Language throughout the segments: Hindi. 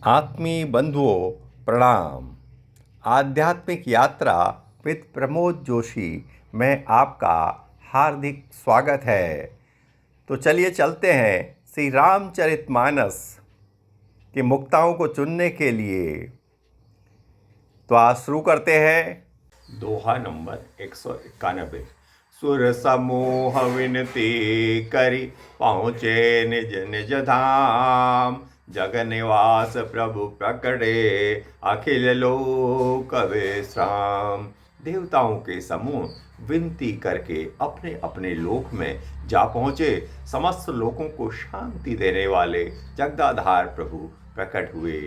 आत्मीय बंधुओं प्रणाम। आध्यात्मिक यात्रा विद प्रमोद जोशी में आपका हार्दिक स्वागत है। तो चलिए चलते हैं श्री रामचरितमानस के मुक्ताओं को चुनने के लिए। तो आज शुरू करते हैं। दोहा नंबर 191। सुर समूह विनती करी पहुँचे निज निज धाम। जग निवास प्रभु प्रकटे अखिल लोक विश्राम। देवताओं के समूह विनती करके अपने अपने लोक में जा पहुँचे। समस्त लोकों को शांति देने वाले जगदाधार प्रभु प्रकट हुए।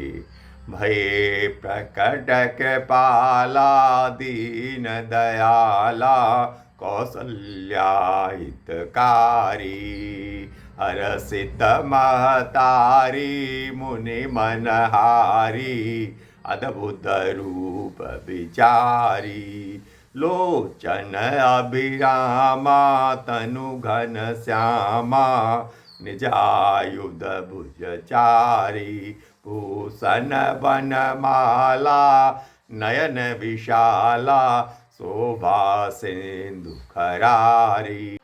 भये प्रकट कृपाला दीन दयाला कौसल्या हितकारी। हरसित महतारी मुनि मनहारी अद्भुत रूप विचारी। लोचन अभिरामा तनु घन श्यामा निजायुध भुजचारी। भूषण वनमाला नयन विशाला शोभा सिंधु खरारी।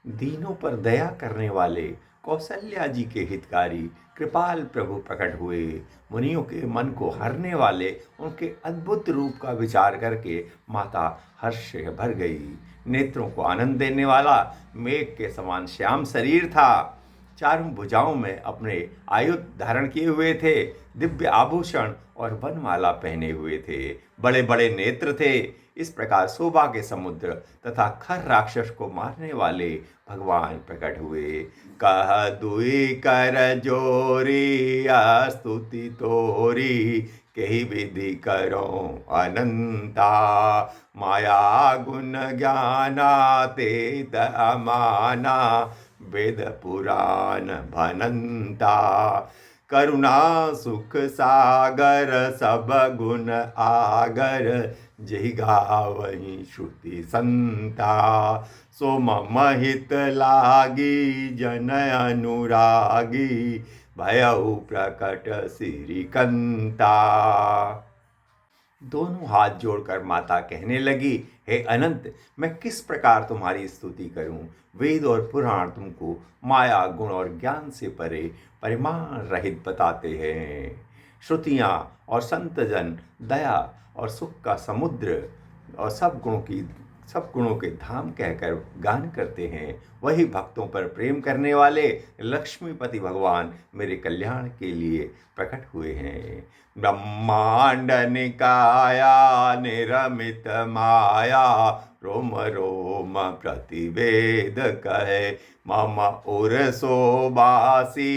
दीनों पर दया करने वाले कौशल्या जी के हितकारी कृपाल प्रभु प्रकट हुए। मुनियों के मन को हरने वाले उनके अद्भुत रूप का विचार करके माता हर्ष से भर गई। नेत्रों को आनंद देने वाला मेघ के समान श्याम शरीर था। चारों भुजाओं में अपने आयुध धारण किए हुए थे। दिव्य आभूषण और वनमाला पहने हुए थे। बड़े बड़े नेत्र थे। इस प्रकार शोभा के समुद्र तथा खर राक्षस को मारने वाले भगवान प्रकट हुए। कह दुई कर जोरी स्तुति तोरी कही विधि करो अनंता। माया गुण ज्ञाना तेत अमाना वेद पुराण भनंता। करुणा सुख सागर सब गुण आगर जहि गावहि श्रुति संता। सो मम हित लागी जन अनुरागी भयउ प्रकट श्रीकंता। दोनों हाथ जोड़कर माता कहने लगी, हे अनंत, मैं किस प्रकार तुम्हारी स्तुति करूं। वेद और पुराण तुमको माया गुण और ज्ञान से परे परिमाण रहित बताते हैं। श्रुतियाँ और संतजन दया और सुख का समुद्र और सब गुणों के धाम कहकर गान करते हैं। वही भक्तों पर प्रेम करने वाले लक्ष्मीपति भगवान मेरे कल्याण के लिए प्रकट हुए हैं। ब्रह्मांड निकाया निरमित माया रोम रोम प्रतिवेद कहे। मम उर सोबासी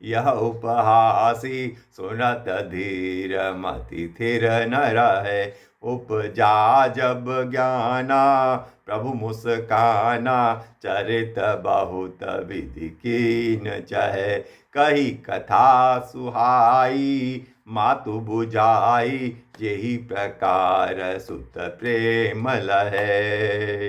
यह उपहासी सुनत धीर मति थिर न रहे। उपजा जब ज्ञाना प्रभु मुस्काना चरित बहुत विधि कीन चहे। कही कथा सुहाई मातु बुझाई यही प्रकार सुत प्रेम लहे।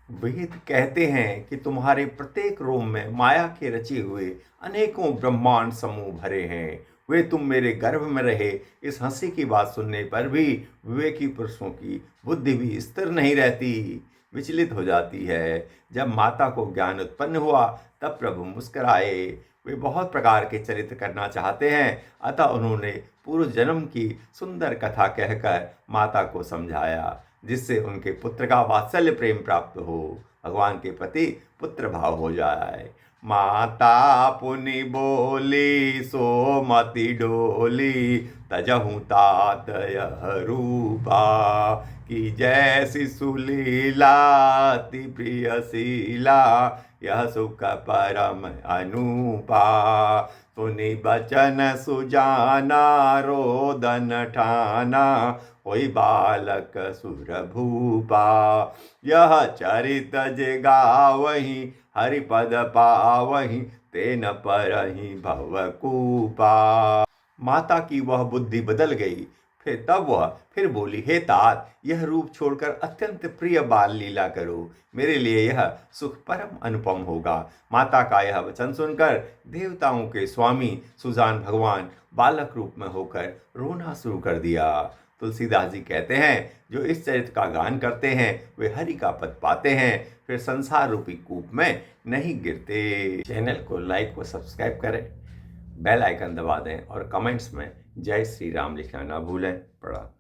वेद कहते हैं कि तुम्हारे प्रत्येक रोम में माया के रचे हुए अनेकों ब्रह्मांड समूह भरे हैं। वे तुम मेरे गर्भ में रहे। इस हंसी की बात सुनने पर भी विवेकी पुरुषों की बुद्धि भी स्थिर नहीं रहती, विचलित हो जाती है। जब माता को ज्ञान उत्पन्न हुआ तब प्रभु मुस्कुराए। वे बहुत प्रकार के चरित्र करना चाहते हैं, अतः उन्होंने पूर्व जन्म की सुंदर कथा कहकर माता को समझाया, जिससे उनके पुत्र का वात्सल्य प्रेम प्राप्त हो, भगवान के प्रति पुत्र भाव हो जाए। माता पुनि बोली सो मति डोली तजहु तात यह रूपा। कि जैसी सुलीला अति प्रियशीला यह सुख परम अनूपा। सुनि बचन सुजाना रोदन ठाना होई बालक सुर भूपा। यह चरित जे गावहि हरिपद पावहि तेन परहि भवकूपा। माता की वह बुद्धि बदल गई। तब वह फिर बोली, हे तात, यह रूप छोड़कर अत्यंत प्रिय बाल लीला करो, मेरे लिए यह सुख परम अनुपम होगा। माता का यह वचन सुनकर देवताओं के स्वामी सुजान भगवान बालक रूप में होकर रोना शुरू कर दिया। तुलसीदास जी कहते हैं, जो इस चरित्र का गान करते हैं वे हरि का पद पाते हैं, फिर संसार रूपी कूप में नहीं गिरते। चैनल को लाइक व सब्सक्राइब करें, बेल आइकन दबा दें और कमेंट्स में जय श्री राम लिखना ना भूलें। प्रणाम।